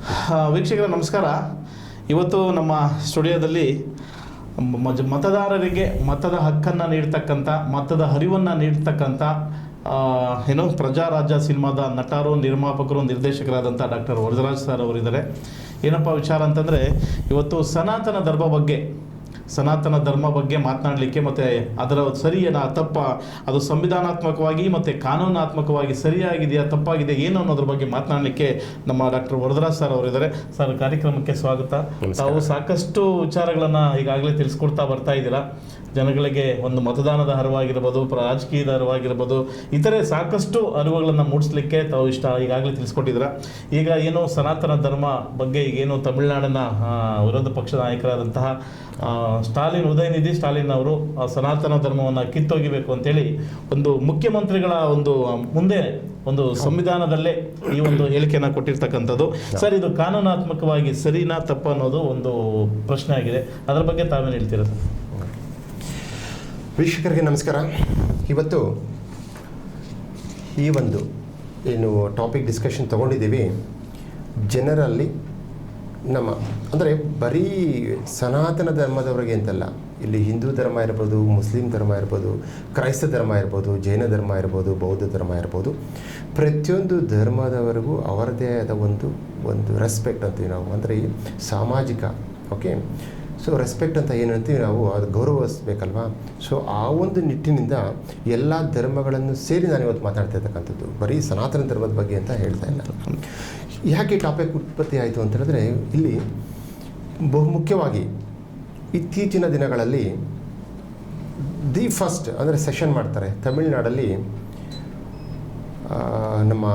ವೀಕ್ಷಕರ ನಮಸ್ಕಾರ. ಇವತ್ತು ನಮ್ಮ ಸ್ಟುಡಿಯೋದಲ್ಲಿ ಮತದಾರರಿಗೆ ಮತದ ಹಕ್ಕನ್ನು ನೀಡ್ತಕ್ಕಂಥ, ಮತದ ಅರಿವನ್ನು ನೀಡ್ತಕ್ಕಂಥ ಪ್ರಜಾರಾಜ್ಯ ಸಿನಿಮಾದ ನಟರು, ನಿರ್ಮಾಪಕರು, ನಿರ್ದೇಶಕರಾದಂಥ ಡಾಕ್ಟರ್ ವರದರಾಜ್ ಸರ್ ಅವರಿದ್ದಾರೆ. ಏನಪ್ಪ ವಿಚಾರ ಅಂತಂದರೆ, ಇವತ್ತು ಸನಾತನ ಧರ್ಮ ಬಗ್ಗೆ ಮಾತನಾಡಲಿಕ್ಕೆ ಮತ್ತು ಅದರ ಸರಿಯೇನಾ ತಪ್ಪ, ಅದು ಸಂವಿಧಾನಾತ್ಮಕವಾಗಿ ಮತ್ತು ಕಾನೂನಾತ್ಮಕವಾಗಿ ಸರಿಯಾಗಿದೆಯಾ ತಪ್ಪಾಗಿದೆ ಏನು ಅನ್ನೋದ್ರ ಬಗ್ಗೆ ಮಾತನಾಡಲಿಕ್ಕೆ ನಮ್ಮ ಡಾಕ್ಟರ್ ವರದರಾಜ್ ಸರ್ ಅವರಿದ್ದಾರೆ. ಸರ್, ಕಾರ್ಯಕ್ರಮಕ್ಕೆ ಸ್ವಾಗತ. ತಾವು ಸಾಕಷ್ಟು ವಿಚಾರಗಳನ್ನು ಈಗಾಗಲೇ ತಿಳಿಸ್ಕೊಡ್ತಾ ಬರ್ತಾ ಇದ್ದೀರಾ. ಜನಗಳಿಗೆ ಒಂದು ಮತದಾನದ ಅರಿವಾಗಿರ್ಬೋದು, ರಾಜಕೀಯದ ಅರಿವಾಗಿರ್ಬೋದು, ಇತರೆ ಸಾಕಷ್ಟು ಅರಿವುಗಳನ್ನು ಮೂಡಿಸ್ಲಿಕ್ಕೆ ತಾವು ಈಗಾಗಲೇ ತಿಳಿಸ್ಕೊಟ್ಟಿದ್ದೀರಾ. ಈಗ ಏನು ಸನಾತನ ಧರ್ಮ ಬಗ್ಗೆ ಈಗೇನು ತಮಿಳುನಾಡಿನ ವಿರೋಧ ಪಕ್ಷದ ನಾಯಕರಾದಂತಹ ಉದಯನಿಧಿ ಸ್ಟಾಲಿನ್ ಅವರು ಸನಾತನ ಧರ್ಮವನ್ನು ಕಿತ್ತೊಗಿಬೇಕು ಅಂತೇಳಿ ಒಂದು ಮುಖ್ಯಮಂತ್ರಿಗಳ ಮುಂದೆ ಒಂದು ಸಂವಿಧಾನದಲ್ಲೇ ಈ ಒಂದು ಹೇಳಿಕೆಯನ್ನು ಕೊಟ್ಟಿರ್ತಕ್ಕಂಥದ್ದು. ಸರ್, ಇದು ಕಾನೂನಾತ್ಮಕವಾಗಿ ಸರಿನಾ ತಪ್ಪ ಅನ್ನೋದು ಒಂದು ಪ್ರಶ್ನೆ ಆಗಿದೆ. ಅದರ ಬಗ್ಗೆ ತಾವೇನು ಹೇಳ್ತೀರಾ ಸರ್? ವೀಕ್ಷಕರಿಗೆ ನಮಸ್ಕಾರ. ಇವತ್ತು ಈ ಒಂದು ಏನು ಟಾಪಿಕ್ ಡಿಸ್ಕಷನ್ ತೊಗೊಂಡಿದ್ದೀವಿ, ಜನರಲ್ಲಿ ಅಂದರೆ ಬರೀ ಸನಾತನ ಧರ್ಮದವರಿಗೆ ಅಂತಲ್ಲ, ಇಲ್ಲಿ ಹಿಂದೂ ಧರ್ಮ ಇರ್ಬೋದು, ಮುಸ್ಲಿಂ ಧರ್ಮ ಇರ್ಬೋದು, ಕ್ರೈಸ್ತ ಧರ್ಮ ಇರ್ಬೋದು, ಜೈನ ಧರ್ಮ ಇರ್ಬೋದು, ಬೌದ್ಧ ಧರ್ಮ ಇರ್ಬೋದು, ಪ್ರತಿಯೊಂದು ಧರ್ಮದವರೆಗೂ ಅವರದೇ ಆದ ಒಂದು ರೆಸ್ಪೆಕ್ಟ್ ಅಂತೀವಿ ನಾವು. ಅಂದರೆ ಸಾಮಾಜಿಕ ಸೊ ರೆಸ್ಪೆಕ್ಟ್ ಅಂತ ಏನಂತೀವಿ ನಾವು, ಅದು ಗೌರವಿಸಬೇಕಲ್ವಾ. ಸೊ ಆ ಒಂದು ನಿಟ್ಟಿನಿಂದ ಎಲ್ಲ ಧರ್ಮಗಳನ್ನು ಸೇರಿ ನಾನು ಇವತ್ತು ಮಾತಾಡ್ತಾ ಇರ್ತಕ್ಕಂಥದ್ದು, ಬರೀ ಸನಾತನ ಧರ್ಮದ ಬಗ್ಗೆ ಅಂತ ಹೇಳ್ತಾ ಇಲ್ಲ. ಯಾಕೆ ಟಾಪಿಕ್ ಉತ್ಪತ್ತಿ ಆಯಿತು ಅಂತ ಹೇಳಿದ್ರೆ, ಇಲ್ಲಿ ಬಹುಮುಖ್ಯವಾಗಿ ಇತ್ತೀಚಿನ ದಿನಗಳಲ್ಲಿ ಫಸ್ಟ್ ಅಂದರೆ ಸೆಷನ್ ಮಾಡ್ತಾರೆ ತಮಿಳುನಾಡಲ್ಲಿ. ನಮ್ಮ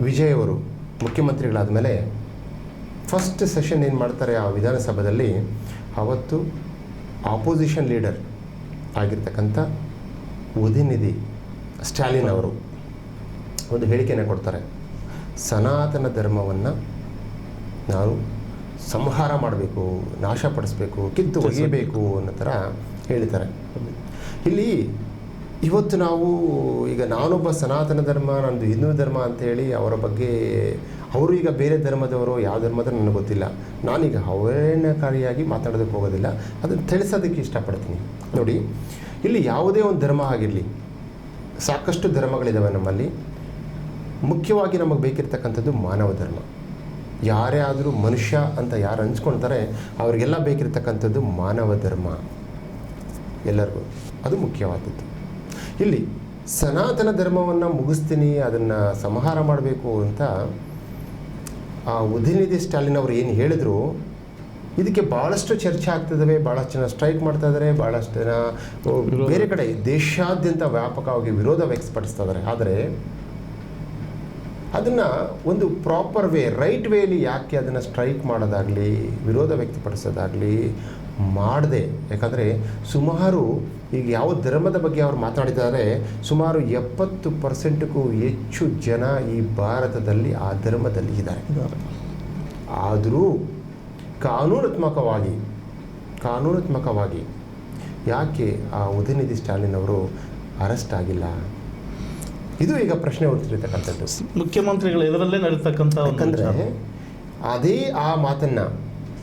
ವಿಜಯ್ ಅವರು ಮುಖ್ಯಮಂತ್ರಿಗಳಾದ ಮೇಲೆ ಫಸ್ಟ್ ಸೆಷನ್ ಏನು ಮಾಡ್ತಾರೆ ಆ ವಿಧಾನಸಭೆಯಲ್ಲಿ, ಅವತ್ತು ಆಪೋಸಿಷನ್ ಲೀಡರ್ ಆಗಿರ್ತಕ್ಕಂಥ ಉದಯನಿಧಿ ಸ್ಟಾಲಿನ್ ಅವರು ಒಂದು ಹೇಳಿಕೆಯನ್ನು ಕೊಡ್ತಾರೆ. ಸನಾತನ ಧರ್ಮವನ್ನು ನಾವು ಸಂಹಾರ ಮಾಡಬೇಕು, ನಾಶಪಡಿಸಬೇಕು, ಕಿತ್ತು ಒಗೆಯಬೇಕು ಅನ್ನೋ ಥರ ಹೇಳ್ತಾರೆ. ಇಲ್ಲಿ ಇವತ್ತು ನಾವು ಈಗ ನಾನೊಬ್ಬ ಸನಾತನ ಧರ್ಮ, ನಂದು ಹಿಂದೂ ಧರ್ಮ ಅಂತೇಳಿ ಅವರ ಬಗ್ಗೆ, ಅವರು ಈಗ ಬೇರೆ ಧರ್ಮದವರು, ಯಾವ ಧರ್ಮದ ನನಗೆ ಗೊತ್ತಿಲ್ಲ, ನಾನೀಗ ಅವಹೇಳನಕಾರಿಯಾಗಿ ಮಾತಾಡೋದಕ್ಕೆ ಹೋಗೋದಿಲ್ಲ, ಅದನ್ನು ತಿಳಿಸೋದಕ್ಕೆ ಇಷ್ಟಪಡ್ತೀನಿ. ನೋಡಿ, ಇಲ್ಲಿ ಯಾವುದೇ ಒಂದು ಧರ್ಮ ಆಗಿರಲಿ, ಸಾಕಷ್ಟು ಧರ್ಮಗಳಿದ್ದಾವೆ ನಮ್ಮಲ್ಲಿ. ಮುಖ್ಯವಾಗಿ ನಮಗೆ ಬೇಕಿರ್ತಕ್ಕಂಥದ್ದು ಮಾನವ ಧರ್ಮ. ಯಾರೇ ಆದರೂ ಮನುಷ್ಯ ಅಂತ ಯಾರು ಹಂಚ್ಕೊಳ್ತಾರೆ ಅವರಿಗೆಲ್ಲ ಬೇಕಿರ್ತಕ್ಕಂಥದ್ದು ಮಾನವ ಧರ್ಮ, ಎಲ್ಲರಿಗೂ ಅದು ಮುಖ್ಯವಾದದ್ದು. ಇಲ್ಲಿ ಸನಾತನ ಧರ್ಮವನ್ನು ಮುಗಿಸ್ತೀನಿ, ಅದನ್ನು ಸಂಹಾರ ಮಾಡಬೇಕು ಅಂತ ಆ ಉದಯನಿಧಿ ಸ್ಟಾಲಿನ್ ಅವರು ಏನು ಹೇಳಿದ್ರು, ಇದಕ್ಕೆ ಭಾಳಷ್ಟು ಚರ್ಚೆ ಆಗ್ತಿದ್ದಾವೆ, ಭಾಳಷ್ಟು ಜನ ಸ್ಟ್ರೈಕ್ ಮಾಡ್ತಾ ಇದ್ದಾರೆ, ಭಾಳಷ್ಟು ಜನ ಬೇರೆ ಕಡೆ ದೇಶಾದ್ಯಂತ ವ್ಯಾಪಕವಾಗಿ ವಿರೋಧ ವ್ಯಕ್ತಪಡಿಸ್ತಾ ಇದ್ದಾರೆ. ಆದರೆ ಅದನ್ನು ಒಂದು ಪ್ರಾಪರ್ ರೈಟ್ ವೇಲಿ ಯಾಕೆ ಅದನ್ನು ಸ್ಟ್ರೈಕ್ ಮಾಡೋದಾಗಲಿ, ವಿರೋಧ ವ್ಯಕ್ತಪಡಿಸೋದಾಗಲಿ ಮಾಡದೆ, ಯಾಕಂದರೆ ಸುಮಾರು ಈಗ ಯಾವ ಧರ್ಮದ ಬಗ್ಗೆ ಅವರು ಮಾತಾಡಿದ್ದಾರೆ, ಸುಮಾರು 70%ಕ್ಕೂ ಹೆಚ್ಚು ಜನ ಈ ಭಾರತದಲ್ಲಿ ಆ ಧರ್ಮದಲ್ಲಿ ಇದ್ದಾರೆ. ಆದರೂ ಕಾನೂನಾತ್ಮಕವಾಗಿ ಯಾಕೆ ಆ ಉದಯನಿಧಿ ಸ್ಟಾಲಿನ್ ಅವರು ಅರೆಸ್ಟ್ ಆಗಿಲ್ಲ? ಇದು ಈಗ ಪ್ರಶ್ನೆ ಉಳಿತಿರ್ತಕ್ಕಂಥದ್ದು. ಮುಖ್ಯಮಂತ್ರಿಗಳು ಇದರಲ್ಲೇ ನಡೀತಕ್ಕಂಥ, ಯಾಕಂದರೆ ಅದೇ ಆ ಮಾತನ್ನು,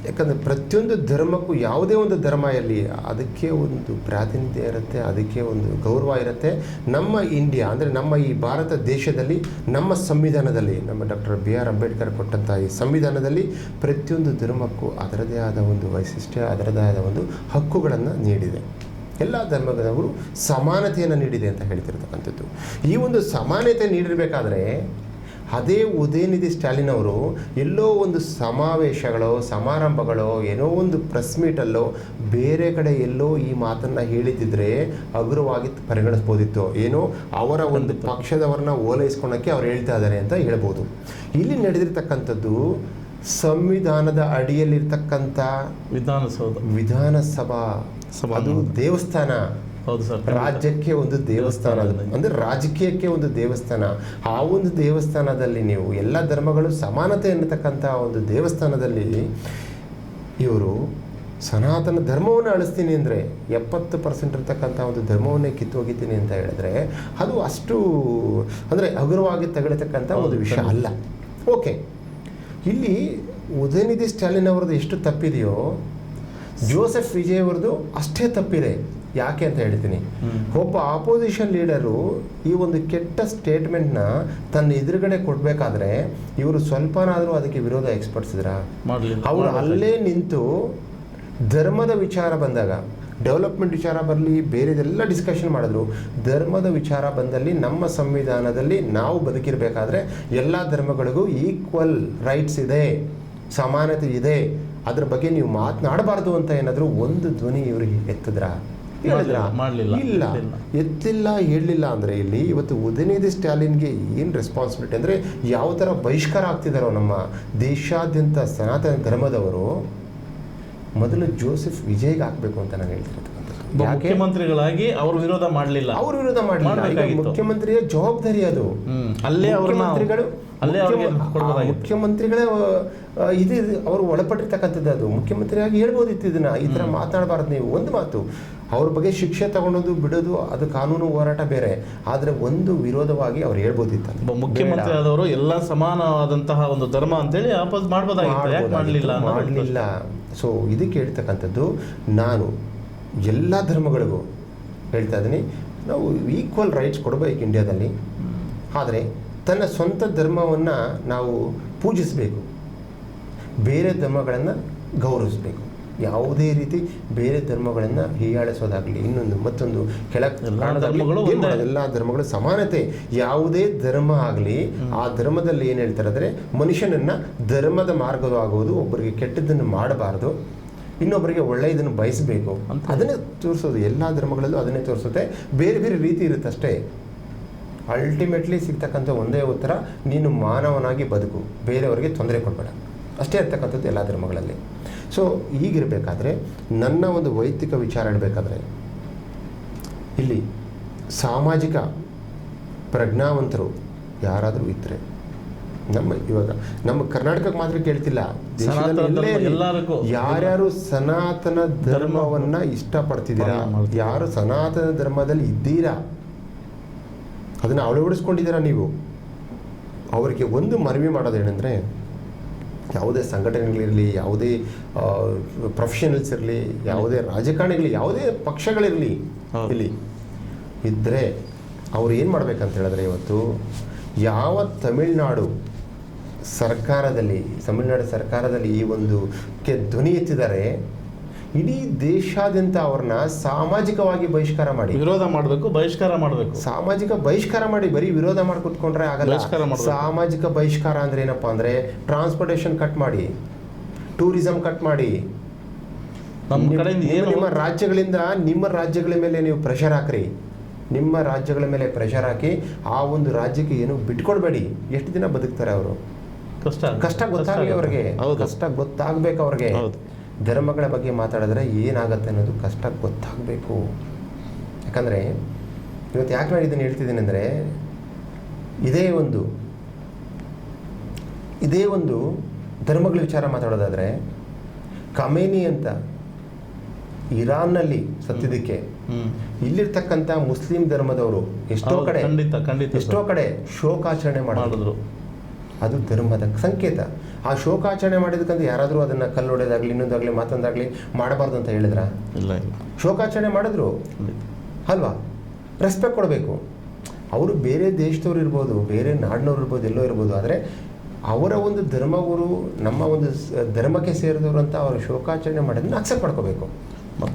ಯಾಕಂದರೆ ಪ್ರತಿಯೊಂದು ಧರ್ಮಕ್ಕೂ, ಯಾವುದೇ ಒಂದು ಧರ್ಮ ಇರಲಿ, ಅದಕ್ಕೆ ಒಂದು ಪ್ರಾತಿನಿಧ್ಯ ಇರುತ್ತೆ, ಅದಕ್ಕೆ ಒಂದು ಗೌರವ ಇರುತ್ತೆ. ನಮ್ಮ ಇಂಡಿಯಾ ಅಂದರೆ ನಮ್ಮ ಈ ಭಾರತ ದೇಶದಲ್ಲಿ, ನಮ್ಮ ಸಂವಿಧಾನದಲ್ಲಿ, ನಮ್ಮ ಡಾಕ್ಟರ್ BR ಅಂಬೇಡ್ಕರ್ ಕೊಟ್ಟಂಥ ಈ ಸಂವಿಧಾನದಲ್ಲಿ ಪ್ರತಿಯೊಂದು ಧರ್ಮಕ್ಕೂ ಅದರದೇ ಆದ ಒಂದು ವೈಶಿಷ್ಟ್ಯ, ಅದರದೇ ಆದ ಒಂದು ಹಕ್ಕುಗಳನ್ನು ನೀಡಿದೆ. ಎಲ್ಲ ಧರ್ಮದವರು ಸಮಾನತೆಯನ್ನು ನೀಡಿದೆ ಅಂತ ಹೇಳ್ತಿರ್ತಕ್ಕಂಥದ್ದು. ಈ ಒಂದು ಸಮಾನತೆ ನೀಡಿರಬೇಕಾದ್ರೆ ಅದೇ ಉದಯನಿಧಿ ಸ್ಟಾಲಿನ್ ಅವರು ಎಲ್ಲೋ ಒಂದು ಸಮಾವೇಶಗಳೋ, ಸಮಾರಂಭಗಳೋ, ಏನೋ ಒಂದು ಪ್ರೆಸ್ ಮೀಟಲ್ಲೋ, ಬೇರೆ ಕಡೆ ಎಲ್ಲೋ ಈ ಮಾತನ್ನು ಹೇಳಿದ್ದಿದ್ರೆ ಹಗುರವಾಗಿ ಪರಿಗಣಿಸ್ಬೋದಿತ್ತು. ಏನೋ ಅವರ ಒಂದು ಪಕ್ಷದವರನ್ನ ಓಲೈಸ್ಕೊಳ್ಳೋಕ್ಕೆ ಅವ್ರು ಹೇಳ್ತಾ ಇದ್ದಾರೆ ಅಂತ ಹೇಳ್ಬೋದು. ಇಲ್ಲಿ ನಡೆದಿರ್ತಕ್ಕಂಥದ್ದು ಸಂವಿಧಾನದ ಅಡಿಯಲ್ಲಿರ್ತಕ್ಕಂಥ ವಿಧಾನಸಭಾ, ಅದು ದೇವಸ್ಥಾನ. ಹೌದು ಸರ್, ರಾಜ್ಯಕ್ಕೆ ಒಂದು ದೇವಸ್ಥಾನ, ಅಂದರೆ ರಾಜಕೀಯಕ್ಕೆ ಒಂದು ದೇವಸ್ಥಾನ. ಆ ಒಂದು ದೇವಸ್ಥಾನದಲ್ಲಿ ನೀವು ಎಲ್ಲ ಧರ್ಮಗಳು ಸಮಾನತೆ ಅನ್ನತಕ್ಕಂಥ ಒಂದು ದೇವಸ್ಥಾನದಲ್ಲಿ ಇವರು ಸನಾತನ ಧರ್ಮವನ್ನು ಅಳಿಸ್ತೀನಿ ಅಂದರೆ, 70% ಇರ್ತಕ್ಕಂಥ ಒಂದು ಧರ್ಮವನ್ನೇ ಕಿತ್ತೋಗಿದ್ದೀನಿ ಅಂತ ಹೇಳಿದ್ರೆ, ಅದು ಅಷ್ಟು ಅಂದರೆ ಹಗುರವಾಗಿ ತಗೊಳ್ತಕ್ಕಂಥ ಒಂದು ವಿಷಯ ಅಲ್ಲ. ಓಕೆ, ಇಲ್ಲಿ ಉದಯನಿಧಿ ಸ್ಟಾಲಿನ್ ಅವ್ರದ್ದು ಎಷ್ಟು ತಪ್ಪಿದೆಯೋ ಜೋಸೆಫ್ ವಿಜಯ್ ಅವ್ರದ್ದು ಅಷ್ಟೇ ತಪ್ಪಿದೆ. ಯಾಕೆ ಅಂತ ಹೇಳ್ತೀನಿ, ಒಬ್ಬ ಆಪೋಸಿಷನ್ ಲೀಡರು ಈ ಒಂದು ಕೆಟ್ಟ ಸ್ಟೇಟ್ಮೆಂಟ್ನ ತನ್ನ ಎದುರುಗಡೆ ಕೊಡಬೇಕಾದ್ರೆ ಇವರು ಸ್ವಲ್ಪನಾದರೂ ಅದಕ್ಕೆ ವಿರೋಧ ಎಕ್ಸ್ಪಡಿಸಿದ್ರ? ಅವರು ಅಲ್ಲೇ ನಿಂತು ಧರ್ಮದ ವಿಚಾರ ಬಂದಾಗ, ಡೆವಲಪ್ಮೆಂಟ್ ವಿಚಾರ ಬರಲಿ, ಬೇರೆದೆಲ್ಲ ಡಿಸ್ಕಷನ್ ಮಾಡಿದ್ರು. ಧರ್ಮದ ವಿಚಾರ ಬಂದಲ್ಲಿ ನಮ್ಮ ಸಂವಿಧಾನದಲ್ಲಿ ನಾವು ಬದುಕಿರಬೇಕಾದ್ರೆ ಎಲ್ಲ ಧರ್ಮಗಳಿಗೂ ಈಕ್ವಲ್ ರೈಟ್ಸ್ ಇದೆ, ಸಮಾನತೆ ಇದೆ, ಅದ್ರ ಬಗ್ಗೆ ನೀವು ಮಾತನಾಡಬಾರ್ದು ಅಂತ ಏನಾದರೂ ಒಂದು ಧ್ವನಿ ಇವ್ರಿಗೆ ಎತ್ತಿದ್ರ? ಇಲ್ಲ, ಎತ್ತಿಲ್ಲ, ಹೇಳಲಿಲ್ಲ. ಅಂದರೆ ಇಲ್ಲಿ ಇವತ್ತು ಉದಯನಿಧಿ ಸ್ಟಾಲಿನ್ಗೆ ಏನು ರೆಸ್ಪಾನ್ಸಿಬಿಲಿಟಿ ಅಂದರೆ ಯಾವ ಥರ ಬಹಿಷ್ಕಾರ ಆಗ್ತಿದ್ದಾರೋ ನಮ್ಮ ದೇಶಾದ್ಯಂತ ಸನಾತನ ಧರ್ಮದವರು, ಮೊದಲು ಜೋಸೆಫ್ ವಿಜಯ್ಗೆ ಹಾಕಬೇಕು ಅಂತ ನಾನು ಹೇಳ್ತಿರ್ತಕ್ಕಂಥದ್ದು. ಮುಖ್ಯಮಂತ್ರಿಗಳಾಗಿ ಅವರು ವಿರೋಧ ಮಾಡಲಿಲ್ಲ, ಮುಖ್ಯಮಂತ್ರಿಯ ಜವಾಬ್ದಾರಿ ಅದು. ಅಲ್ಲೇ ಮುಖ್ಯಮಂತ್ರಿಗಳೇ ಇದು ಅವರು ಒಳಪಟ್ಟಿರ್ತಕ್ಕಂಥದ್ದು. ಅದು ಮುಖ್ಯಮಂತ್ರಿಯಾಗಿ ಹೇಳ್ಬೋದಿತ್ತು ಇದನ್ನ, ಈ ಥರ ಮಾತನಾಡಬಾರ್ದು ನೀವು. ಒಂದು ಮಾತು, ಅವ್ರ ಬಗ್ಗೆ ಶಿಕ್ಷೆ ತಗೊಳೋದು ಬಿಡೋದು ಅದು ಕಾನೂನು ಹೋರಾಟ ಬೇರೆ, ಆದರೆ ಒಂದು ವಿರೋಧವಾಗಿ ಅವ್ರು ಹೇಳ್ಬೋದಿತ್ತು. ಮುಖ್ಯಮಂತ್ರಿ ಆದವರು ಎಲ್ಲ ಸಮಾನವಾದಂತಹ ಒಂದು ಧರ್ಮ ಅಂತೇಳಿ ಆಪೋಸ್ ಮಾಡಲಿಲ್ಲ. ಸೊ ಇದಕ್ಕೆ ಹೇಳ್ತಕ್ಕಂಥದ್ದು, ನಾನು ಎಲ್ಲ ಧರ್ಮಗಳಿಗೂ ಹೇಳ್ತಾ ಇದ್ದೀನಿ, ನಾವು ಈಕ್ವಲ್ ರೈಟ್ಸ್ ಕೊಡಬೇಕು ಇಂಡಿಯಾದಲ್ಲಿ. ಆದರೆ ತನ್ನ ಸ್ವಂತ ಧರ್ಮವನ್ನು ನಾವು ಪೂಜಿಸಬೇಕು, ಬೇರೆ ಧರ್ಮಗಳನ್ನು ಗೌರವಿಸಬೇಕು. ಯಾವುದೇ ರೀತಿ ಬೇರೆ ಧರ್ಮಗಳನ್ನು ಹೀಯಾಳಿಸೋದಾಗಲಿ, ಇನ್ನೊಂದು ಮತ್ತೊಂದು ಎಲ್ಲ ಧರ್ಮಗಳು ಸಮಾನತೆ. ಯಾವುದೇ ಧರ್ಮ ಆಗಲಿ, ಆ ಧರ್ಮದಲ್ಲಿ ಏನು ಹೇಳ್ತಾರೆ ಅಂದರೆ ಮನುಷ್ಯನನ್ನು ಧರ್ಮದ ಮಾರ್ಗವಾಗುವುದು, ಒಬ್ಬರಿಗೆ ಕೆಟ್ಟದ್ದನ್ನು ಮಾಡಬಾರ್ದು, ಇನ್ನೊಬ್ಬರಿಗೆ ಒಳ್ಳೆಯದನ್ನು ಬಯಸಬೇಕು, ಅದನ್ನೇ ತೋರಿಸೋದು. ಎಲ್ಲ ಧರ್ಮಗಳಲ್ಲೂ ಅದನ್ನೇ ತೋರಿಸುತ್ತೆ, ಬೇರೆ ಬೇರೆ ರೀತಿ ಇರುತ್ತೆ ಅಷ್ಟೇ. ಅಲ್ಟಿಮೇಟ್ಲಿ ಸಿಗ್ತಕ್ಕಂಥ ಒಂದೇ ಉತ್ತರ, ನೀನು ಮಾನವನಾಗಿ ಬದುಕು, ಬೇರೆಯವರಿಗೆ ತೊಂದರೆ ಕೊಡಬೇಡ, ಅಷ್ಟೇ ಇರ್ತಕ್ಕಂಥದ್ದು ಎಲ್ಲ ಧರ್ಮಗಳಲ್ಲಿ. ಸೊ ಹೀಗಿರಬೇಕಾದ್ರೆ ನನ್ನ ಒಂದು ವೈಯಕ್ತಿಕ ವಿಚಾರ ಹೇಳಬೇಕಾದ್ರೆ, ಇಲ್ಲಿ ಸಾಮಾಜಿಕ ಪ್ರಜ್ಞಾವಂತರು ಯಾರಾದರೂ ಇದ್ದರೆ, ಇವಾಗ ನಮ್ಮ ಕರ್ನಾಟಕಕ್ಕೆ ಮಾತ್ರ ಕೇಳ್ತಿಲ್ಲ, ಯಾರ್ಯಾರು ಸನಾತನ ಧರ್ಮವನ್ನು ಇಷ್ಟಪಡ್ತಿದ್ದೀರಾ, ಯಾರು ಸನಾತನ ಧರ್ಮದಲ್ಲಿ ಇದ್ದೀರಾ, ಅದನ್ನು ಅಳವಡಿಸ್ಕೊಂಡಿದ್ದೀರಾ ನೀವು, ಅವರಿಗೆ ಒಂದು ಮನವಿ ಮಾಡೋದು ಏನಂದರೆ, ಯಾವುದೇ ಸಂಘಟನೆಗಳಿರಲಿ, ಯಾವುದೇ ಪ್ರೊಫೆಷನಲ್ಸ್ ಇರಲಿ, ಯಾವುದೇ ರಾಜಕಾರಣಿಗಳು, ಯಾವುದೇ ಪಕ್ಷಗಳಿರಲಿ, ಇಲ್ಲಿ ಇದ್ದರೆ ಅವ್ರು ಏನು ಮಾಡಬೇಕಂತ ಹೇಳಿದ್ರೆ, ಇವತ್ತು ಯಾವ ತಮಿಳುನಾಡು ಸರ್ಕಾರದಲ್ಲಿ ಈ ಒಂದು ಧ್ವನಿ ಎತ್ತಿದ್ದಾರೆ, ಇಡೀ ದೇಶಾದ್ಯಂತ ಅವ್ರನ್ನ ಸಾಮಾಜಿಕವಾಗಿ ಬಹಿಷ್ಕಾರ ಮಾಡಿ, ವಿರೋಧ ಮಾಡಬೇಕು, ಬಹಿಷ್ಕಾರ ಮಾಡಬೇಕು. ಸಾಮಾಜಿಕ ಬಹಿಷ್ಕಾರ ಮಾಡಿ, ಬರೀ ವಿರೋಧ ಮಾಡಿ ಕೂತ್ಕೊಂಡ್ರೆ ಆಗಲ್ಲ. ಸಾಮಾಜಿಕ ಬಹಿಷ್ಕಾರ ಅಂದ್ರೆ ಏನಪ್ಪ ಅಂದ್ರೆ, ಟ್ರಾನ್ಸ್ಪೋರ್ಟೇಷನ್ ಕಟ್ ಮಾಡಿ, ಟೂರಿಸಂ ಕಟ್ ಮಾಡಿ, ನಿಮ್ಮ ರಾಜ್ಯಗಳಿಂದ ನಿಮ್ಮ ರಾಜ್ಯಗಳ ಮೇಲೆ ನೀವು ಪ್ರೆಷರ್ ಹಾಕ್ರಿ, ನಿಮ್ಮ ರಾಜ್ಯಗಳ ಮೇಲೆ ಪ್ರೆಷರ್ ಹಾಕಿ ಆ ಒಂದು ರಾಜ್ಯಕ್ಕೆ ಏನು ಬಿಟ್ಕೊಡ್ಬೇಡಿ. ಎಷ್ಟು ದಿನ ಬದುಕ್ತಾರೆ ಅವರು? ಕಷ್ಟ ಗೊತ್ತಾಗಲಿ ಅವ್ರಿಗೆ, ಕಷ್ಟ ಗೊತ್ತಾಗಬೇಕು ಅವ್ರಿಗೆ. ಧರ್ಮಗಳ ಬಗ್ಗೆ ಮಾತಾಡಿದ್ರೆ ಏನಾಗುತ್ತೆ ಅನ್ನೋದು ಕಷ್ಟ ಗೊತ್ತಾಗಬೇಕು. ಯಾಕಂದರೆ ಇವತ್ತು ಯಾಕೆ ನಾನು ಇದನ್ನು ಹೇಳ್ತಿದ್ದೀನಿ ಅಂದರೆ, ಇದೇ ಒಂದು ಧರ್ಮಗಳ ವಿಚಾರ ಮಾತಾಡೋದಾದರೆ, ಖಮೇನಿ ಅಂತ ಇರಾನ್ನಲ್ಲಿ ಸತ್ತಿದ್ದಕ್ಕೆ ಇಲ್ಲಿರ್ತಕ್ಕಂಥ ಮುಸ್ಲಿಂ ಧರ್ಮದವರು ಎಷ್ಟೋ ಕಡೆ ಶೋಕಾಚರಣೆ ಮಾಡಿದ್ರು. ಅದು ಧರ್ಮದ ಸಂಕೇತ. ಆ ಶೋಕಾಚರಣೆ ಮಾಡಿದಕ್ಕಂತ ಯಾರಾದರೂ ಅದನ್ನು ಕಲ್ಲು ಹೊಡೆದಾಗಲಿ, ಇನ್ನೊಂದಾಗಲಿ, ಮಾತೊಂದಾಗಲಿ ಮಾಡಬಾರ್ದು ಅಂತ ಹೇಳಿದ್ರ? ಇಲ್ಲ, ಶೋಕಾಚರಣೆ ಮಾಡಿದ್ರು ಅಲ್ವಾ? ರೆಸ್ಪೆಕ್ಟ್ ಕೊಡಬೇಕು. ಅವರು ಬೇರೆ ದೇಶದವ್ರು ಇರ್ಬೋದು, ಬೇರೆ ನಾಡಿನವ್ರು ಇರ್ಬೋದು, ಎಲ್ಲೋ ಇರ್ಬೋದು, ಆದರೆ ಅವರ ಒಂದು ಧರ್ಮಗುರು, ನಮ್ಮ ಒಂದು ಧರ್ಮಕ್ಕೆ ಸೇರಿದವರು ಅಂತ ಅವರು ಶೋಕಾಚರಣೆ ಮಾಡೋದನ್ನ ಅಕ್ಸೆಪ್ಟ್ ಮಾಡ್ಕೋಬೇಕು.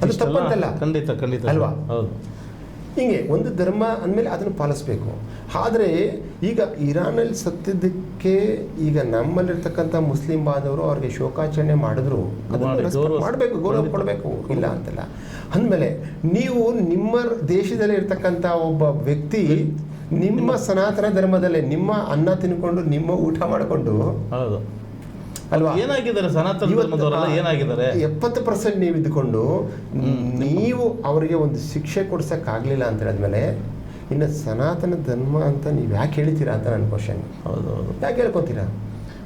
ಅದು ತಪ್ಪಂತಲ್ಲ, ಖಂಡಿತ ಅಲ್ವಾ? ಹಿಂಗೆ ಒಂದು ಧರ್ಮ ಅಂದಮೇಲೆ ಅದನ್ನು ಪಾಲಿಸ್ಬೇಕು. ಆದರೆ ಈಗ ಇರಾನಲ್ಲಿ ಸತ್ತಿದ್ದಕ್ಕೆ ಈಗ ನಮ್ಮಲ್ಲಿರ್ತಕ್ಕಂಥ ಮುಸ್ಲಿಂ ಬಾಂಧವರು ಅವ್ರಿಗೆ ಶೋಕಾಚರಣೆ ಮಾಡಿದ್ರು, ಅದನ್ನು ಮಾಡಬೇಕು, ಗೌರವ ಕೊಡಬೇಕು, ಇಲ್ಲ ಅಂತಲ್ಲ. ಅಂದಮೇಲೆ ನೀವು ನಿಮ್ಮ ದೇಶದಲ್ಲಿ ಇರ್ತಕ್ಕಂಥ ಒಬ್ಬ ವ್ಯಕ್ತಿ ನಿಮ್ಮ ಸನಾತನ ಧರ್ಮದಲ್ಲೇ ನಿಮ್ಮ ಅನ್ನ ತಿನ್ಕೊಂಡು, ನಿಮ್ಮ ಊಟ ಮಾಡಿಕೊಂಡು, ಅಲ್ವಾ, ಏನಾಗಿದ್ದಾರೆ ಸನಾತನ ಧರ್ಮದವರೆಲ್ಲ ಏನಾಗಿದ್ದಾರೆ? 70% ನೀವು ಇದ್ದುಕೊಂಡು ನೀವು ಅವರಿಗೆ ಒಂದು ಶಿಕ್ಷೆ ಕೊಡ್ಸೋಕ್ಕಾಗಲಿಲ್ಲ ಅಂತ ಹೇಳಿದ್ಮೇಲೆ ಇನ್ನು ಸನಾತನ ಧರ್ಮ ಅಂತ ನೀವು ಯಾಕೆ ಹೇಳ್ತೀರಾ ಅಂತ ನನ್ನ ಕ್ವಶನ್. ಯಾಕೆ ಹೇಳ್ಕೊತೀರಾ?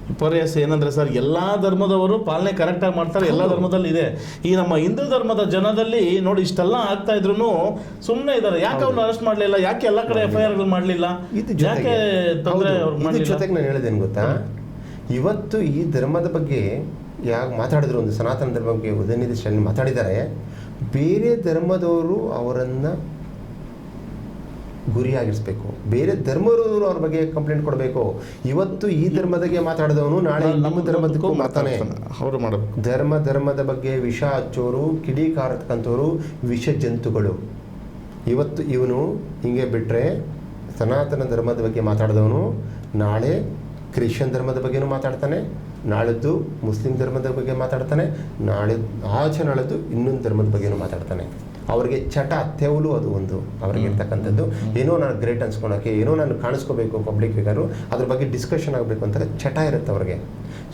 ವಿಪರ್ಯಾಸ ಏನಂದ್ರೆ ಸರ್, ಎಲ್ಲಾ ಧರ್ಮದವರು ಪಾಲನೆ ಕರೆಕ್ಟಾಗಿ ಮಾಡ್ತಾರೆ, ಎಲ್ಲ ಧರ್ಮದಲ್ಲಿ ಇದೆ. ಈ ನಮ್ಮ ಹಿಂದೂ ಧರ್ಮದ ಜನದಲ್ಲಿ ನೋಡಿ ಇಷ್ಟೆಲ್ಲ ಆಗ್ತಾ ಇದ್ರು ಸುಮ್ಮನೆ ಇದ್ದಾರೆ. ಯಾಕೆ ಅವ್ರನ್ನ ಅರೆಸ್ಟ್ ಮಾಡಲಿಲ್ಲ? ಯಾಕೆ ಎಲ್ಲ ಕಡೆ FIR ಮಾಡಲಿಲ್ಲ? ಯಾಕೆ ತೊಂದರೆ? ಜೊತೆಗೆ ನಾನು ಹೇಳಿದ್ದೇನು ಗೊತ್ತಾ, ಇವತ್ತು ಈ ಧರ್ಮದ ಬಗ್ಗೆ ಯಾಕೆ ಮಾತಾಡಿದ್ರು, ಒಂದು ಸನಾತನ ಧರ್ಮ ಬಗ್ಗೆ ಉದಯನಿಧಿ ಸ್ಟಾಲಿನ್ ಮಾತಾಡಿದ್ದಾರೆ. ಬೇರೆ ಧರ್ಮದವರು ಅವರನ್ನು ಗುರಿಯಾಗಿರಿಸ್ಬೇಕು, ಬೇರೆ ಧರ್ಮದವರು ಅವ್ರ ಬಗ್ಗೆ ಕಂಪ್ಲೇಂಟ್ ಕೊಡಬೇಕು. ಇವತ್ತು ಈ ಧರ್ಮದಾಗೆ ಮಾತಾಡಿದವನು ನಾಳೆ ನಮ್ಮ ಧರ್ಮದಕ್ಕೂ ಮಾಡ್ತಾನೆ. ಅವರು ಮಾಡಬೇಕು. ಧರ್ಮದ ಬಗ್ಗೆ ವಿಷ ಹಚ್ಚೋರು, ಕಿಡಿ ಕಾರತಕ್ಕಂಥವ್ರು ವಿಷ ಜಂತುಗಳು. ಇವತ್ತು ಇವನು ಹಿಂಗೆ ಬಿಟ್ಟರೆ ಸನಾತನ ಧರ್ಮದ ಬಗ್ಗೆ ಮಾತಾಡಿದವನು ನಾಳೆ ಕ್ರಿಶ್ಚಿಯನ್ ಧರ್ಮದ ಬಗ್ಗೆನೂ ಮಾತಾಡ್ತಾನೆ, ನಾಳೆದ್ದು ಮುಸ್ಲಿಂ ಧರ್ಮದ ಬಗ್ಗೆ ಮಾತಾಡ್ತಾನೆ, ನಾಳೆದ್ದು ಇನ್ನೊಂದು ಧರ್ಮದ ಬಗ್ಗೆನೂ ಮಾತಾಡ್ತಾನೆ. ಅವ್ರಿಗೆ ಚಟ ತೆವಲು ಅದು ಒಂದು ಅವ್ರಿಗೆ ಇರ್ತಕ್ಕಂಥದ್ದು. ಏನೋ ನಾನು ಗ್ರೇಟ್ ಅನ್ಸ್ಕೊಳಕ್ಕೆ, ಏನೋ ನಾನು ಕಾಣಿಸ್ಕೋಬೇಕು ಪಬ್ಲಿಕ್ ಫಿಗರು, ಅದ್ರ ಬಗ್ಗೆ ಡಿಸ್ಕಷನ್ ಆಗಬೇಕು ಅಂತ ಚಟ ಇರುತ್ತೆ ಅವ್ರಿಗೆ.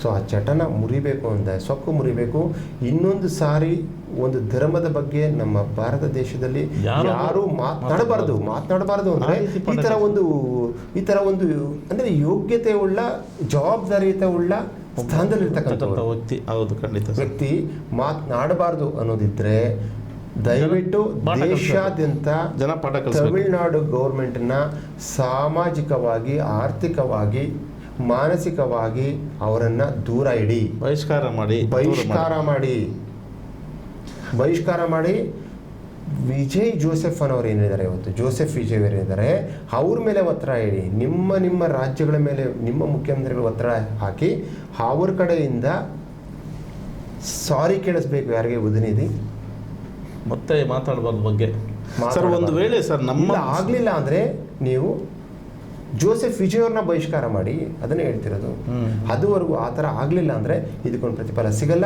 ಸೊ ಆ ಚಟನ ಮುರಿಬೇಕು ಅಂತ, ಸೊಕ್ಕು ಮುರಿಬೇಕು. ಇನ್ನೊಂದು ಸಾರಿ ಒಂದು ಧರ್ಮದ ಬಗ್ಗೆ ನಮ್ಮ ಭಾರತ ದೇಶದಲ್ಲಿ ಯಾರು ಮಾತನಾಡಬಾರ್ದು ಅಂದರೆ ಈ ಥರ ಒಂದು ಅಂದರೆ ಯೋಗ್ಯತೆ ಉಳ್ಳ, ಜವಾಬ್ದಾರಿಯುತ ಉಳ್ಳ ಸ್ಥಾನದಲ್ಲಿರ್ತಕ್ಕಂಥ ವ್ಯಕ್ತಿ ಮಾತನಾಡಬಾರ್ದು ಅನ್ನೋದಿದ್ರೆ ದಯವಿಟ್ಟು ದೇಶಾದ್ಯಂತ ತಮಿಳುನಾಡು ಗೌರ್ಮೆಂಟ್ನ ಸಾಮಾಜಿಕವಾಗಿ, ಆರ್ಥಿಕವಾಗಿ, ಮಾನಸಿಕವಾಗಿ ಅವರನ್ನು ದೂರ ಇಡಿ, ಬಹಿಷ್ಕಾರ ಮಾಡಿ. ವಿಜಯ್ ಜೋಸೆಫ್ ಅನ್ನೋರು ಏನಿದ್ದಾರೆ, ಇವತ್ತು ಜೋಸೆಫ್ ವಿಜಯ್ ಅವರು ಏನಿದ್ದಾರೆ, ಅವ್ರ ಮೇಲೆ ಒತ್ತಡ ಇಡಿ. ನಿಮ್ಮ ರಾಜ್ಯಗಳ ಮೇಲೆ ನಿಮ್ಮ ಮುಖ್ಯಮಂತ್ರಿಗಳು ಒತ್ತಡ ಹಾಕಿ ಅವ್ರ ಕಡೆಯಿಂದ ಸಾರಿ ಕೇಳಿಸ್ಬೇಕು ಯಾರಿಗೆ ಉದಯನಿಧಿ ಮತ್ತೆ ಮಾತಾಡಬಾರ್ದು ಬಗ್ಗೆ. ಸರ್ ಒಂದು ವೇಳೆ ಸರ್ ನಮ್ಮ ಆಗಲಿಲ್ಲ ಅಂದರೆ ನೀವು ಜೋಸೆಫ್ ವಿಜಯ್ ಅವ್ರನ್ನ ಬಹಿಷ್ಕಾರ ಮಾಡಿ, ಅದನ್ನೇ ಹೇಳ್ತಿರೋದು. ಅದುವರೆಗೂ ಆ ಥರ ಆಗಲಿಲ್ಲ ಅಂದರೆ ಇದಕ್ಕೊಂದು ಪ್ರತಿಫಲ ಸಿಗಲ್ಲ.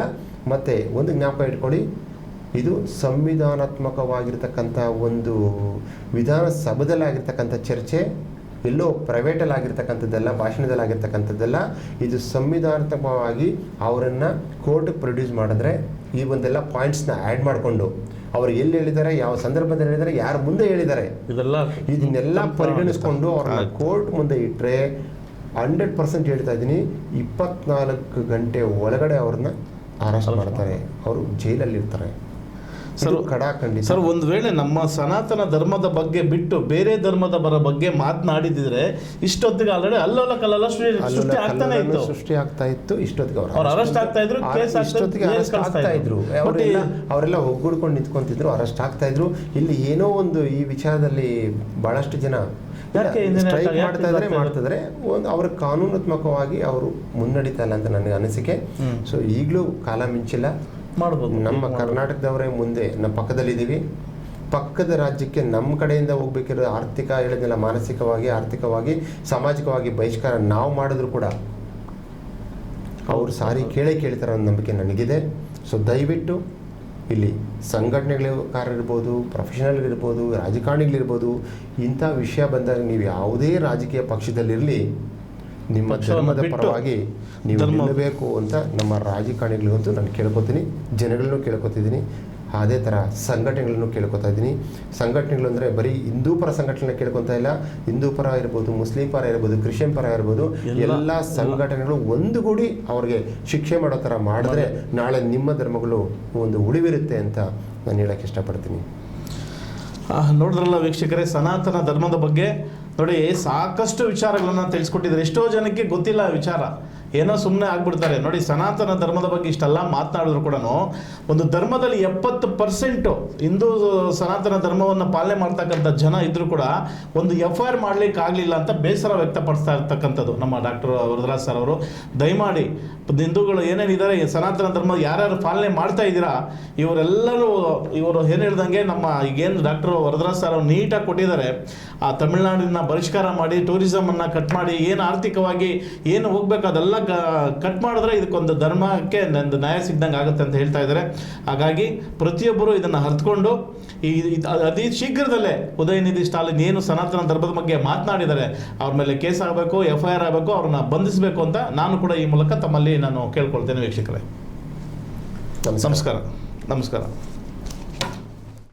ಮತ್ತು ಒಂದು ಜ್ಞಾಪಕ ಇಟ್ಕೊಳ್ಳಿ, ಇದು ಸಂವಿಧಾನಾತ್ಮಕವಾಗಿರ್ತಕ್ಕಂಥ ಒಂದು ವಿಧಾನಸಭೆದಲ್ಲಿ ಆಗಿರ್ತಕ್ಕಂಥ ಚರ್ಚೆ, ಎಲ್ಲೋ ಪ್ರೈವೇಟಲ್ಲಿ ಆಗಿರ್ತಕ್ಕಂಥದ್ದೆಲ್ಲ, ಭಾಷಣದಲ್ಲಿ ಆಗಿರ್ತಕ್ಕಂಥದ್ದೆಲ್ಲ. ಇದು ಸಂವಿಧಾನಾತ್ಮಕವಾಗಿ ಅವರನ್ನು ಕೋರ್ಟ್ಗೆ ಪ್ರೊಡ್ಯೂಸ್ ಮಾಡಿದ್ರೆ ಈ ಒಂದೆಲ್ಲ ಪಾಯಿಂಟ್ಸ್ನ ಆ್ಯಡ್ ಮಾಡಿಕೊಂಡು ಅವರು ಎಲ್ಲಿ ಹೇಳಿದ್ದಾರೆ, ಯಾವ ಸಂದರ್ಭದಲ್ಲಿ ಹೇಳಿದ್ದಾರೆ, ಯಾರ ಮುಂದೆ ಹೇಳಿದ್ದಾರೆ, ಇದನ್ನೆಲ್ಲ ಪರಿಗಣಿಸ್ಕೊಂಡು ಅವ್ರನ್ನ ಕೋರ್ಟ್ ಮುಂದೆ ಇಟ್ಟರೆ 100% ಹೇಳ್ತಾ ಇದ್ದೀನಿ, 24 ಗಂಟೆ ಒಳಗಡೆ ಅವ್ರನ್ನ ಅರೆಸ್ಟ್ ಮಾಡ್ತಾರೆ, ಅವರು ಜೈಲಲ್ಲಿ ಇರ್ತಾರೆ. ಸರ್ ಒಂದು ವೇಳೆ ನಮ್ಮ ಸನಾತನ ಧರ್ಮದ ಬಗ್ಗೆ ಬಿಟ್ಟು ಬೇರೆ ಧರ್ಮದ ಬಗ್ಗೆ ಮಾತನಾಡಿದ್ರೆ ಇಷ್ಟೊತ್ತಿಗೆ ಆಲ್ರೆಡಿ ಅಲ್ಲೋಲ ಕಲ್ಲಲ್ಲ ಸೃಷ್ಟಿ ಆಗ್ತಾ ಇತ್ತು. ಇಷ್ಟೊತ್ತಿಗೆ ಅವರು ಅರೆಸ್ಟ್ ಆಗ್ತಾ ಇದ್ರು, ಅವರೆಲ್ಲ ಒಗ್ಗೂಡ್ಕೊಂಡು ನಿಂತ್ಕೊಂತಿದ್ರು, ಅರೆಸ್ಟ್ ಆಗ್ತಾ ಇದ್ರು. ಇಲ್ಲಿ ಏನೋ ಒಂದು ಈ ವಿಚಾರದಲ್ಲಿ ಬಹಳಷ್ಟು ಜನ ಸ್ಟ್ರೈಕ್ ಮಾಡ್ತಿದ್ರೆ ಅವ್ರ ಕಾನೂನಾತ್ಮಕವಾಗಿ ಅವರು ಮುನ್ನಡೀತಾ ಇಲ್ಲ ಅಂತ ನನಗೆ ಅನಿಸಿಕೆ. ಸೊ ಈಗಲೂ ಕಾಲ ಮಿಂಚಿಲ್ಲ, ನಮ್ಮ ಕರ್ನಾಟಕದವರೇ ಮುಂದೆ ನಮ್ಮ ಪಕ್ಕದಲ್ಲಿದ್ದೀವಿ. ಪಕ್ಕದ ರಾಜ್ಯಕ್ಕೆ ನಮ್ಮ ಕಡೆಯಿಂದ ಹೋಗ್ಬೇಕಿರೋ ಆರ್ಥಿಕ ಹೇಳಿದ್ನೆಲ್ಲ, ಮಾನಸಿಕವಾಗಿ, ಆರ್ಥಿಕವಾಗಿ, ಸಾಮಾಜಿಕವಾಗಿ ಬಹಿಷ್ಕಾರ ನಾವು ಮಾಡಿದ್ರು ಕೂಡ ಅವರು ಸಾರಿ ಕೇಳ್ತಾರೆ ಅನ್ನೋ ನಂಬಿಕೆ ನನಗಿದೆ. ಸೊ ದಯವಿಟ್ಟು ಇಲ್ಲಿ ಸಂಘಟನೆಗಳಿರ್ಬೋದು, ಪ್ರೊಫೆಷನಲ್ಗಳಿರ್ಬೋದು, ರಾಜಕಾರಣಿಗಳಿರ್ಬೋದು, ಇಂಥ ವಿಷಯ ಬಂದಾಗ ನೀವು ಯಾವುದೇ ರಾಜಕೀಯ ಪಕ್ಷದಲ್ಲಿರಲಿ ನಿಮ್ಮ ಧರ್ಮದ ಪರವಾಗಿ ನೀವು ನಿಲ್ಲಬೇಕು ಅಂತ ನಮ್ಮ ರಾಜಕಾರಣಿಗಳಿಗಂತೂ ನಾನು ಕೇಳ್ಕೊತೀನಿ, ಜನಗಳನ್ನೂ ಕೇಳ್ಕೊತಿದ್ದೀನಿ. ಅದೇ ಥರ ಸಂಘಟನೆಗಳನ್ನು ಕೇಳ್ಕೊತಾ ಇದ್ದೀನಿ. ಸಂಘಟನೆಗಳು ಅಂದರೆ ಬರೀ ಹಿಂದೂ ಪರ ಸಂಘಟನೆ ಕೇಳ್ಕೊತಾ ಇಲ್ಲ, ಹಿಂದೂ ಪರ ಇರ್ಬೋದು, ಮುಸ್ಲಿಂ ಪರ ಇರ್ಬೋದು, ಕ್ರಿಶ್ಚಿಯನ್ ಪರ ಇರ್ಬೋದು, ಎಲ್ಲ ಸಂಘಟನೆಗಳು ಒಂದುಗೂಡಿ ಅವ್ರಿಗೆ ಶಿಕ್ಷೆ ಮಾಡೋ ಥರ ಮಾಡಿದ್ರೆ ನಾಳೆ ನಿಮ್ಮ ಧರ್ಮಗಳು ಒಂದು ಉಳಿವಿರುತ್ತೆ ಅಂತ ನಾನು ಹೇಳೋಕ್ಕೆ ಇಷ್ಟಪಡ್ತೀನಿ. ನೋಡಿದ್ರಲ್ಲ ವೀಕ್ಷಕರೇ, ಸನಾತನ ಧರ್ಮದ ಬಗ್ಗೆ ನೋಡಿ ಸಾಕಷ್ಟು ವಿಚಾರಗಳನ್ನು ತಿಳಿಸ್ಕೊಟ್ಟಿದ್ದಾರೆ. ಎಷ್ಟೋ ಜನಕ್ಕೆ ಗೊತ್ತಿಲ್ಲ ವಿಚಾರ, ಏನೋ ಸುಮ್ಮನೆ ಆಗ್ಬಿಡ್ತಾರೆ. ನೋಡಿ ಸನಾತನ ಧರ್ಮದ ಬಗ್ಗೆ ಇಷ್ಟೆಲ್ಲ ಮಾತನಾಡಿದ್ರು ಕೂಡ ಒಂದು ಧರ್ಮದಲ್ಲಿ 70% ಹಿಂದೂ ಸನಾತನ ಧರ್ಮವನ್ನು ಪಾಲನೆ ಮಾಡ್ತಕ್ಕಂಥ ಜನ ಇದ್ರೂ ಕೂಡ ಒಂದು FIR ಮಾಡ್ಲಿಕ್ಕೆ ಆಗಲಿಲ್ಲ ಅಂತ ಬೇಸರ ವ್ಯಕ್ತಪಡಿಸ್ತಾ ಇರ್ತಕ್ಕಂಥದ್ದು ನಮ್ಮ ಡಾಕ್ಟರ್ ವರದರಾಜ್ ಸರ್ ಅವರು. ದಯಮಾಡಿ ಹಿಂದೂಗಳು ಏನೇನಿದ್ದಾರೆ, ಸನಾತನ ಧರ್ಮ ಯಾರ್ಯಾರು ಪಾಲನೆ ಮಾಡ್ತಾ ಇದ್ದೀರಾ, ಇವರು ಏನು ಹೇಳ್ದಂಗೆ ನಮ್ಮ ಈಗೇನು ಡಾಕ್ಟರ್ ವರದರಾಜ್ ಸರ್ ಅವರು ನೀಟಾಗಿ ಕೊಟ್ಟಿದ್ದಾರೆ. ಆ ತಮಿಳುನಾಡಿನ ಬಹಿಷ್ಕಾರ ಮಾಡಿ, ಟೂರಿಸಮನ್ನು ಕಟ್ ಮಾಡಿ, ಏನು ಆರ್ಥಿಕವಾಗಿ ಏನು ಹೋಗ್ಬೇಕು ಅದೆಲ್ಲ ಕಟ್ ಮಾಡಿದ್ರೆ ಇದಕ್ಕೊಂದು ಧರ್ಮಕ್ಕೆ ಒಂದು ನ್ಯಾಯ ಸಿಗ್ದಂಗೆ ಆಗುತ್ತೆ ಅಂತ ಹೇಳ್ತಾ ಇದ್ದಾರೆ. ಹಾಗಾಗಿ ಪ್ರತಿಯೊಬ್ಬರು ಇದನ್ನು ಅರ್ಥಕೊಂಡು ಅತಿ ಶೀಘ್ರದಲ್ಲೇ ಉದಯನಿಧಿ ಸ್ಟಾಲಿನ್ ಏನು ಸನಾತನ ಧರ್ಮದ ಬಗ್ಗೆ ಮಾತನಾಡಿದ್ದಾರೆ ಅವ್ರ ಮೇಲೆ ಕೇಸ್ ಆಗಬೇಕು, FIR ಆಗಬೇಕು, ಅವ್ರನ್ನ ಬಂಧಿಸಬೇಕು ಅಂತ ನಾನು ಕೂಡ ಈ ಮೂಲಕ ತಮ್ಮಲ್ಲಿ ನಾನು ಕೇಳ್ಕೊಳ್ತೇನೆ. ವೀಕ್ಷಕರೇ ನಮಸ್ಕಾರ.